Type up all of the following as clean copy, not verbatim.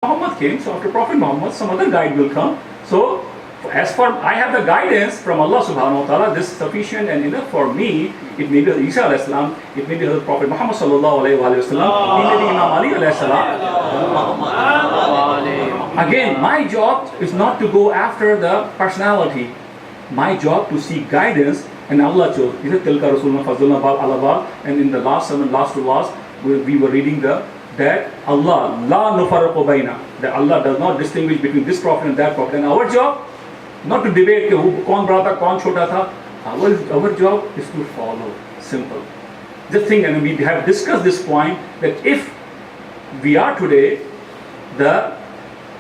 Muhammad came, so after Prophet Muhammad, some other guide will come. So, as for I have the guidance from Allah subhanahu wa ta'ala, this is sufficient and enough for me. It may be Isa alayhi salam, it may be the Prophet Muhammad sallallahu alayhi wa sallam, it may be Imam Ali alayhi salam. Again, my job is not to go after the personality. My job to seek guidance, and Allah chose. He said, Tilka Rasulullah Fazulna Bab Alabab, and in the last sermon, last two laws, we were reading that Allah, La Nufaraqu Baina, that Allah does not distinguish between this prophet and that prophet. And our job, not to debate who kaun bada tha, kaun chota tha. Our job is to follow. Simple. Just think, and we have discussed this point, that if we are today the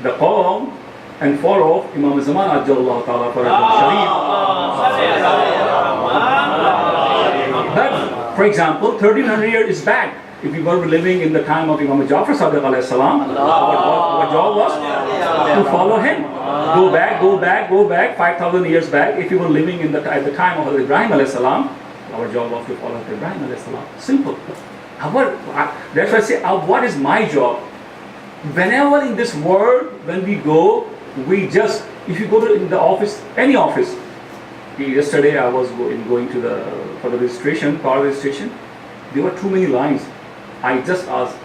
Qawm and follow Imam Zaman Ajjallahu Ta'ala for Sharif. But, for example, 1300 years is back. If we were living in the time of Imam Jafar Sadiq alayhi salam, our job was to follow him. Go back 5,000 years back. If you were living at the time of Ibrahim alayhi salam, our job was to follow Ibrahim alayhi salam. Simple. That's why I say, what is my job? Whenever in this world, when we go, if you go to in the office, any office. Yesterday I was going for the registration, car registration. There were too many lines. I just asked,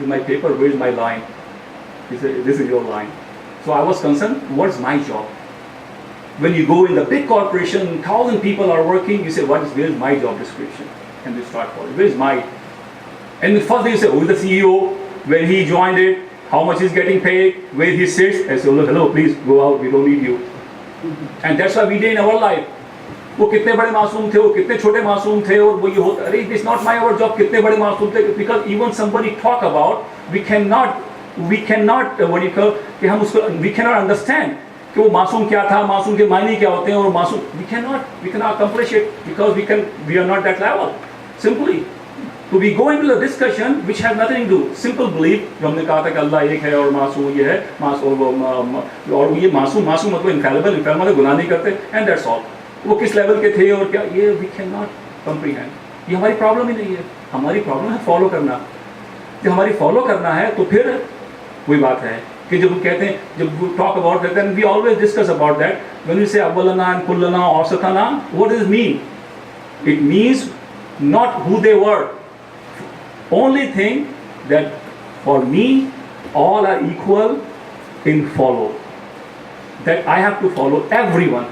with my paper, where is my line? He said, this is your line. So I was concerned, what's my job? When you go in the big corporation, 1,000 people are working, you say, where is my job description? And they start calling, where is my? And the first thing you say, who is the CEO? When he joined it, how much he's getting paid, where he sits. I say, hello, please go out, we don't need you. And that's what we did in our life. वो कितने बड़े मासूम थे, वो कितने छोटे मासूम थे, और वो ये होता, अरे it's not my our job, कितने बड़े मासूम थे, because even somebody talk about we can not what you call, कि हम उसको वी कैन नॉट अंडरस्टैंड कि वो मासूम क्या था, मासूम के मायने क्या होते हैं, और मासूम we can not accomplish it because we are not that level. Simply तो we go into the discussion which have nothing to do simple belief. जो हमने कहा था कि अल्लाह एक है और मासूम ये है, और ये मासूम मतलब इनफैलिबल मतलब गुनाह नहीं करते, एंड दैट्स ऑल. वो किस लेवल के थे और क्या, ये वी कैन नॉट कम्प्रीहेंड. ये हमारी प्रॉब्लम ही नहीं है. हमारी प्रॉब्लम है फॉलो करना. जब हमारी फॉलो करना है तो फिर वही बात है कि जब हम कहते हैं, जब talk about that, then we always discuss about that. When we say अव्वलना एंड कुल्लना औसतना, what does it mean? It means not who they were. Only thing that for me all are equal in follow. That I have to follow everyone.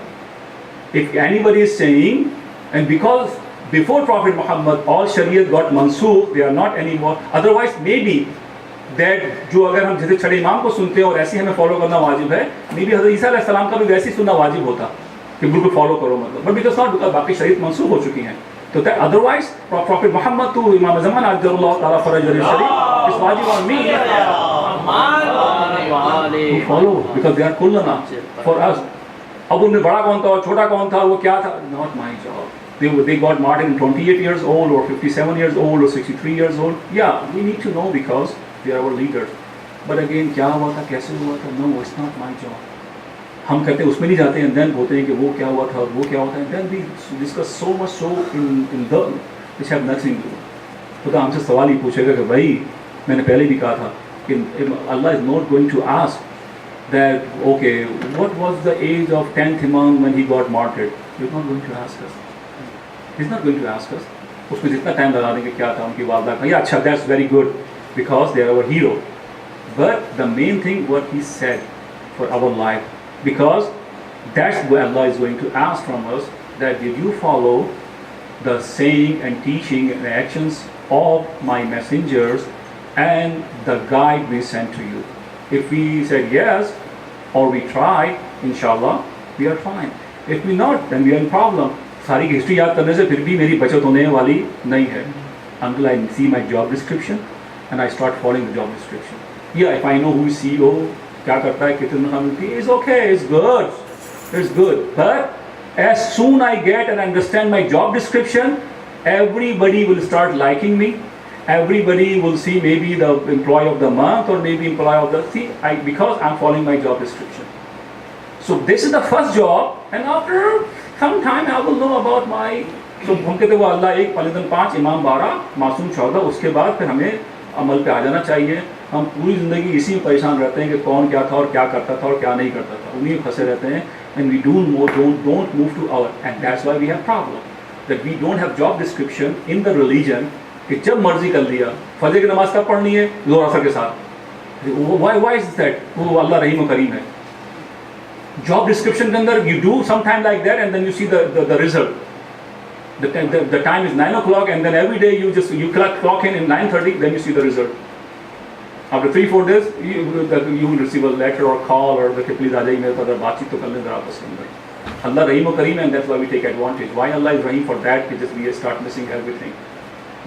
If anybody is saying, and because before Prophet Muhammad all Shariat got mansukh, they are not anymore. Otherwise maybe that जो अगर हम जैसे छठे इमाम को सुनते हैं और ऐसे हमें फॉलो करना वाजिब है, maybe हज़रत ईसा अलैहि सलाम का भी वैसे ही सुनना वाजिब होता कि बिल्कुल फॉलो करो मतलब. But because not, because बाकी शरीयत मनसूख हो चुकी हैं. तो that otherwise Prophet Muhammad to Imam Zaman Ajjallahu Ta'ala Faraj al-Sharif is wajib on me to follow, because they are kullana for us. अब उनमें बड़ा कौन था और छोटा कौन था, वो क्या था, not my job. They got martyred in 28 years old or 57 years old or 63 years old. Yeah, we need to know because they are our leaders. But again, क्या हुआ था, कैसे हुआ था, no, it's not my job. हम कहते हैं उसमें नहीं जाते हैं, then होते हैं कि वो क्या हुआ था और वो क्या होता है, then we discuss so much so in the which have nothing to do. खुदा हमसे सवाल ही पूछेगा कि भाई, मैंने पहले भी कहा था कि Allah is not going to ask that, okay, what was the age of 10th Imam when he got martyred? He's not going to ask us. He's not going to ask us. उसमें जितना time लगा देंगे क्या था उनकी वालदा का, या अच्छा, that's very good because they are our hero. But the main thing what he said for our life, because that's what Allah is going to ask from us, that did you follow the saying and teaching and actions of my messengers and the guide we sent to you? If we said yes, or we tried, inshallah, we are fine. If we not, then we are in problem. सारी history याद करने से फिर भी मेरी बचत होने वाली नहीं है. Until I see my job description and I start following the job description. Yeah, if I know who is CEO, क्या करता है, कितनी तनख्वाह मिलती है, it's okay, it's good. But as soon I get and understand my job description, everybody will start liking me. Everybody will see maybe the employee of the month or maybe employee of the because I'm following my job description. So this is the first job, and after some time I will know about my. So हम कहते वो अल्लाह एक, पलिदन 5, इमाम 12, मासूम 14, उसके बाद फिर हमें अमल पे आ जाना चाहिए. हम पूरी ज़िंदगी इसी में परेशान रहते हैं कि कौन क्या था और क्या करता था और क्या नहीं करता था, उन्हीं में फंसे रहते हैं। And we don't move to our, and that's why we have problem that we don't have job description in the religion कि जब मर्जी कर लिया, फजर की नमाज कब पढ़नी है, ज़ोर असर के साथ। why is that? वो अल्लाह रहीम और करीम है। जॉब डिस्क्रिप्शन के अंदर you do sometime like that and then you see the result. The time is 9 o'clock and then every day you clock in 9:30, then you see the result. After 3-4 days you will receive a letter or call or the please आ जाइए मेरे पास बातचीत तो कर लें जरा आपस के अंदर। अल्लाह रहीम और करीम है, and that's why we take advantage. Why Allah is Rahim for that? Because we start missing everything.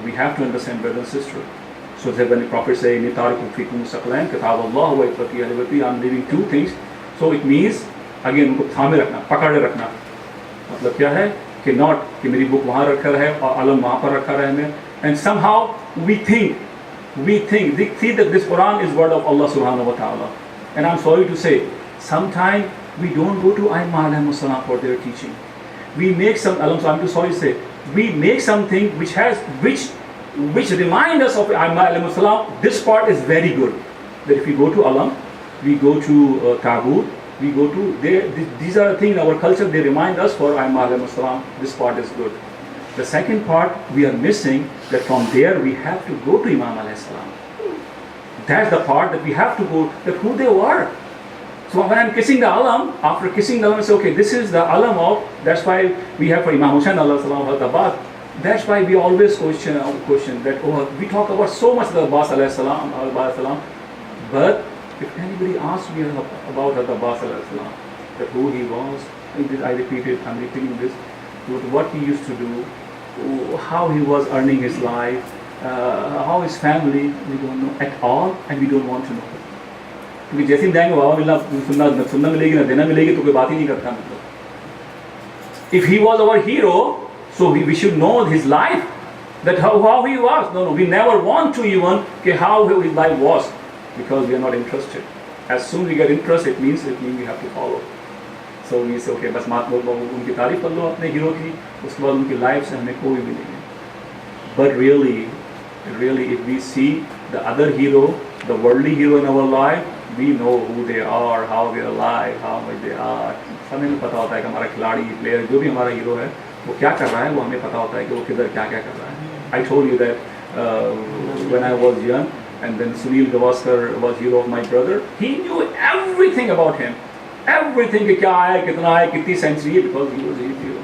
We have to understand, brother and sister. So when the Prophet say, "Inni tarikum fikum saqlain, kitab Allah wa itrati ahli baiti," I'm leaving 2 things. So it means again उनको थामे रखना, पकड़े रखना। मतलब क्या है कि not कि मेरी बुक वहाँ रखा है और अलम वहाँ पर रखा है मैं। And somehow we think see that this Quran is word of Allah subhanahu wa ta'ala. And I'm sorry to say, sometimes we don't go to Aimma alayhi salam for their teaching. We make some, I'm too sorry to say, we make something which remind us of Aimma alayhi salam. This part is very good. That if we go to Alam, we go to Tagut, we go to these are the things in our culture, they remind us for Aimma alayhi salam. This part is good. The second part we are missing, that from there we have to go to Imam alayhi salam. That's the part that we have to go, that who they were. So when I'm kissing the alam, after kissing the alam, I say, okay, this is the alam of, that's why we have for Imam Hussain alayhi salam al Abbas. That's why we always question that, oh, we talk about so much the Abbas alayhi salam, but if anybody asks me about the Abbas alayhi salam, that who he was, I'm repeating this, what he used to do, how he was earning his life, how his family, we don't know at all, and we don't want to know. क्योंकि जैसे ही जाएंगे बाबा मिलना सुनना मिलेगी ना देना मिलेगी तो कोई बात ही नहीं करता मतलब। If he was our hero, so we should know his life, that how he was. No, we never want to even how his life was, because we are not interested. As soon as we get interested, it means we have to follow. So we say, okay, बस उनकी तारीफ कर लो अपने hero की, उसके बाद उनकी life से हमें कोई भी नहीं है। But really, if we see the other hero, the worldly hero in our life, we know who they are, how they are alive, how much they are. हमें पता होता है कि हमारा खिलाड़ी, प्लेयर, जो भी हमारा हीरो है, वो क्या कर रहा है, वो हमें पता होता है कि वो किधर क्या क्या कर रहा है। I told you that when I was young, and then Sunil Gavaskar was hero of my brother. He knew everything about him. Everything कि क्या है, कितना है, कितनी सेंचुरी है, because he was his hero.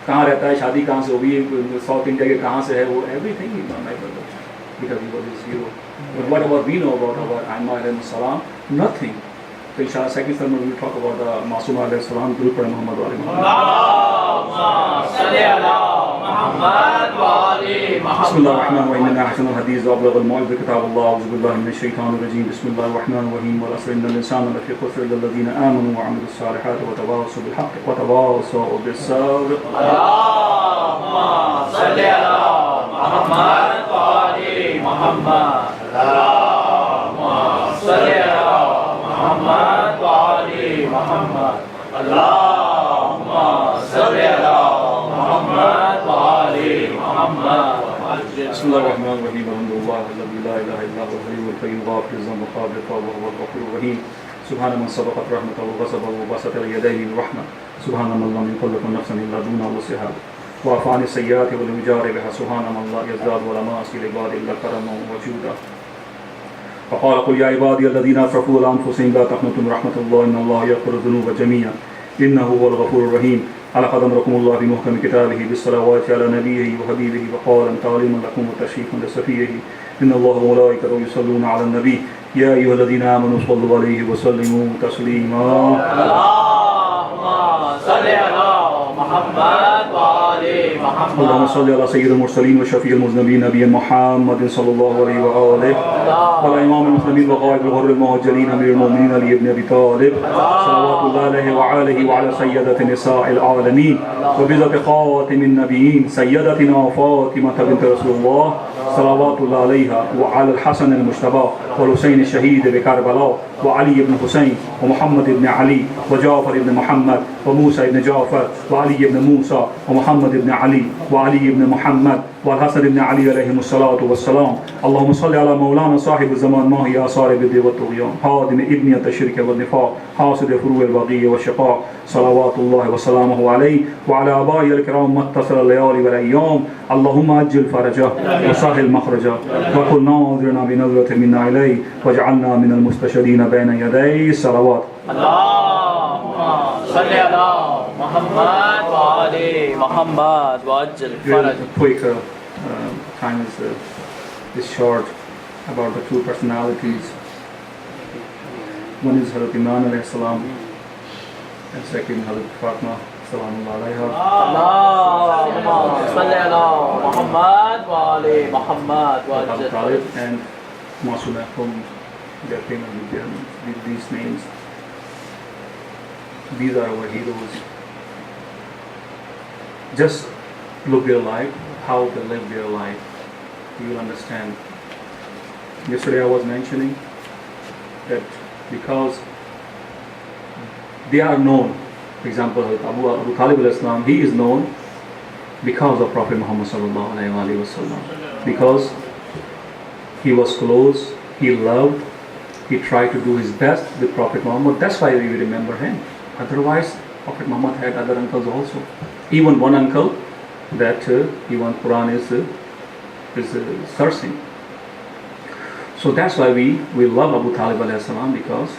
कहाँ रहता है, शादी कहाँ से हुई है, साउथ इंडिया के कहाँ से है, वो everything he knew my brother, because he was his hero. But whatever we know about our Aimma alayhi salam, nothing. So inshallah second sermon we will talk about the Masuma alayhi salam, Guru Pura Muhammad wa alayhi Bismillahir-Rahmanir-Rahim. Inna ahsanal hadith wa ablagha al-maw'idh kitab Allah, a'udhu billahi minash shaitanir rajim. Bismillahir-Rahmanir-Rahim. Wal 'asri innal insana lafi khusr illa alladhina amanu wa 'amilus salihati wa tawasaw bil haqqi wa tawasaw bis sabr. Allahumma salli ala Muhammad wa ali Muhammad. Allahumma salli ala Muhammad wa ali Muhammad. Allahumma salli ala Muhammad wa ali Muhammad. Bismillahir-Rahmanir-Rahim. Alhamdulillah alladhi la ilaha illa huwa al-hayyul qayyum ghafiruz dhanbi qadir wa huwa al-ghafurur rahim. Subhana man sabaqat rahmatuhu wa basabahu wa basata yadayhi bil-rahmah. Subhana man lam yukallifu nafsan illa duna wus'aha. وعفو عن السيئات والوجار بها سبحان من لا يزداد ولا معصي لعباد الا كرما وجودا. فقال قل يا عبادي الذين اسرفوا على انفسهم لا تقنطوا من رحمة الله ان الله يغفر الذنوب جميعا انه هو الغفور الرحيم. لقد امركم الله بمحكم كتابه بالصلوات على نبيه وحبيبه وقال تعليما لكم وتشريفا لسفيه ان الله وملائكته يصلون على النبي يا ايها الذين امنوا صلوا عليه وسلموا تسليما. اللهم صل على محمد اللهم صل على سيد المرسلين وشفيع المذنبين نبينا محمد صلى الله عليه وآله وعلى إمام المسلمين وقائد الغر المهجرين أمير المؤمنين علي بن أبي طالب صلوات الله عليه وآله وعلى سيدة نساء العالمين وبذات خاتم النبيين سيدتنا فاطمة بنت رسول الله صلوات الله عليها وعلى الحسن المجتبى والحسين الشهيد بكربلاء وعلي بن حسين ومحمد بن علي وجعفر بن محمد وموسى بن جعفر وعلي بن موسى ومحمد Muhammad ibn Ali wa Ali ibn Muhammad wa Hasan ibn Ali alayhim as-salatu was-salam. Allahumma salli ala Mawlana sahib az-zaman ma hiya asarib ad-diwa at-tughyan hadim ibniyat ash-shirk wa an-nifaq hasid furu al-baghiyya wa ash-shiqaq salawatullah wa salamuhu alayhi wa ala aba'i al-kiram muttasal al-layali wal ayyam. Allahumma ajil farajah wa sahil makhraja wa qul nadirna bi nadratin minna ilayhi waj'alna min al-mustashhidin bayna yaday salawat. Allahumma salli ala Muhammad wa ali Muhammad wa ajil faraj. Quick, time is short about the two personalities. One is Hazrat Imran alayhi salam and second Hazrat Fatima salamullah alayha. Allahumma salli ala Muhammad wa ali Muhammad wa ajil faraj. And Masum whom they are famous with these names. These are our heroes. Just look their life, how they live their life. You will understand. Yesterday I was mentioning that because they are known, for example, Abu Talib al-Islam, he is known because of Prophet Muhammad sallallahu alaihi wasallam. Because he was close, he loved, he tried to do his best with Prophet Muhammad. That's why we remember him. Otherwise, Prophet Muhammad had other uncles also. Even one uncle that even Quran is searching. So that's why we love Abu Talib alayhi salam, because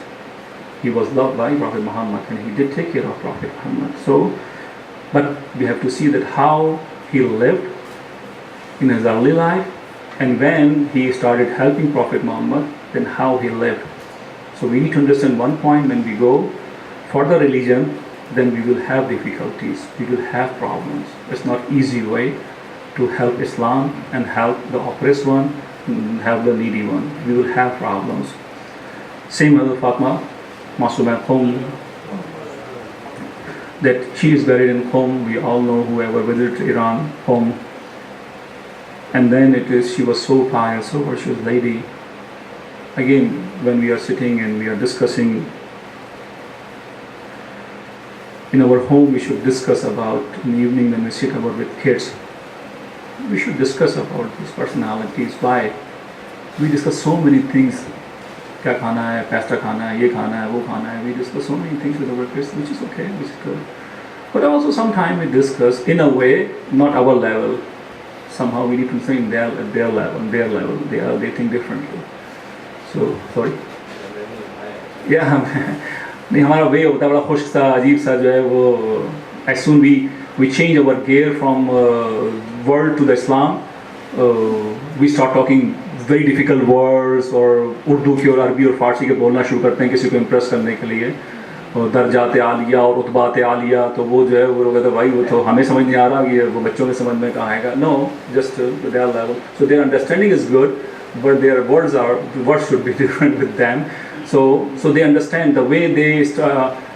he was loved by Prophet Muhammad and he did take care of Prophet Muhammad. So, but we have to see that how he lived in his early life, and when he started helping Prophet Muhammad, then how he lived. So we need to understand one point: when we go for the religion, then we will have difficulties, we will have problems. It's not easy way to help Islam and help the oppressed one, and help the needy one. We will have problems. Same as Fatima Masum at Qom, that she is buried in Qom. We all know, whoever visited Iran, Qom. And then she was so pious, so virtuous lady. Again, when we are sitting and we are discussing in our home, we should discuss about, in the evening when we sit about with kids, we should discuss about these personalities. Why? We discuss so many things. Kya khana hai, pasta khana hai, ye khana hai, wo khana hai. We discuss so many things with our kids, which is okay, which is good. But also sometimes we discuss in a way, not our level. Somehow we need to say in their level, they think differently. So, sorry. Yeah, नहीं हमारा वे होता है बड़ा खुश सा अजीब सा जो है वो as soon we change our gear from world to the Islam, we start talking very difficult words और उर्दू की और अरबी और फारसी के बोलना शुरू करते हैं किसी को इम्प्रेस करने के लिए, और दर्जात आलिया और रुतबात आलिया, तो वो जो है वो लोग कहते भाई वो तो हमें समझ नहीं आ रहा, ये वो बच्चों के समझ में कहाँ आएगा. No, just their level. So their understanding is good, but their words should be different with them. So they understand the way they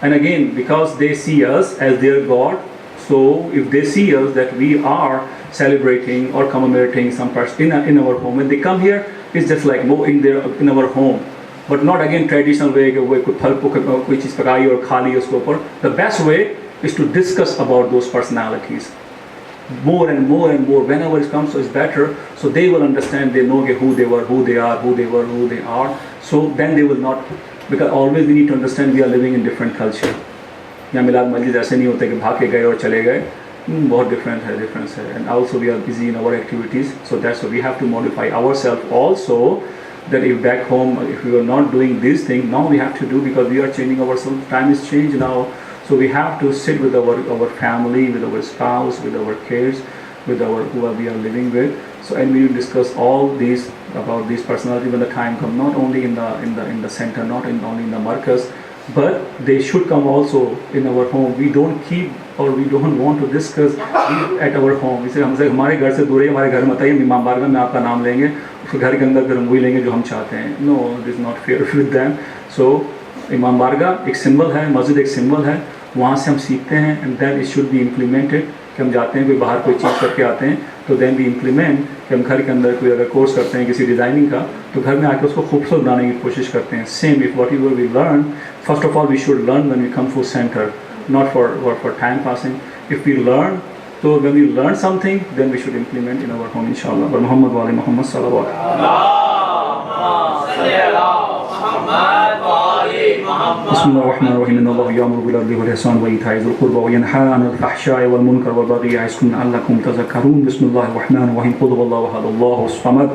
and again, because they see us as their God, so if they see us that we are celebrating or commemorating some person in our home, when they come here, it's just like in our home, but not again traditional way कि वो कोई चीज़ पकाई और खा ली उसके ऊपर. The best way is to discuss about those personalities more and more and more. Whenever it comes, so it's better. So they will understand, they know who they were, who they are, who they were, who they are. So then they will not, because always we need to understand we are living in different culture. यहाँ मिलाद मस्जिद ऐसे नहीं होते कि भाग के गए और चले गए. बहुत difference है. And also we are busy in our activities. So that's why we have to modify ourselves also. That if back home, if we are not doing these things, now we have to do, because we are changing ourselves. Time is changed now. So we have to sit with our family, with our spouse, with our kids, with who we are living with. So and we will discuss all these about these personality when the time comes. Not only in the center, not only in the markers, but they should come also in our home. We don't keep or we don't want to discuss at our home. इसे हमसे हमारे घर से दूर है, हमारे घर में बताइए इमाम बारगाह में आपका नाम लेंगे, उसके घर के अंदर हम वही लेंगे जो हम चाहते हैं. No, it is not fair with them. So इमाम बारगाह एक सिंबल है, मस्जिद एक सिंबल है, वहाँ से हम सीखते हैं. And then it should be implemented कि हम जाते हैं कोई बाहर कोई चीज़ करके आते हैं, तो देन भी इम्प्लीमेंट कि हम घर के अंदर कोई अगर कोर्स करते हैं किसी डिज़ाइनिंग का, तो घर में आके उसको खूबसूरत बनाने की कोशिश करते हैं. Same if whatever we learn, first of all we should learn when we come for centre, not for time passing. If we learn So when we learn something, then we should implement in our home, inshallah. But Muhammad wa ali Muhammad salawat. بسم الله الرحمن الرحيم إن الله يأمر بالعدل والإحسان وإيتاء ذي القربى وينهى عن الفحشاء والمنكر والبغي يعظكم لعلكم تذكرون بسم الله الرحمن الرحيم قل هو الله أحد الله الصمد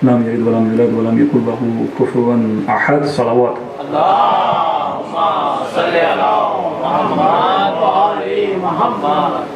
لم يلد ولم يولد ولم يكن له كفوا أحد صلوات اللهم صل على محمد وآل محمد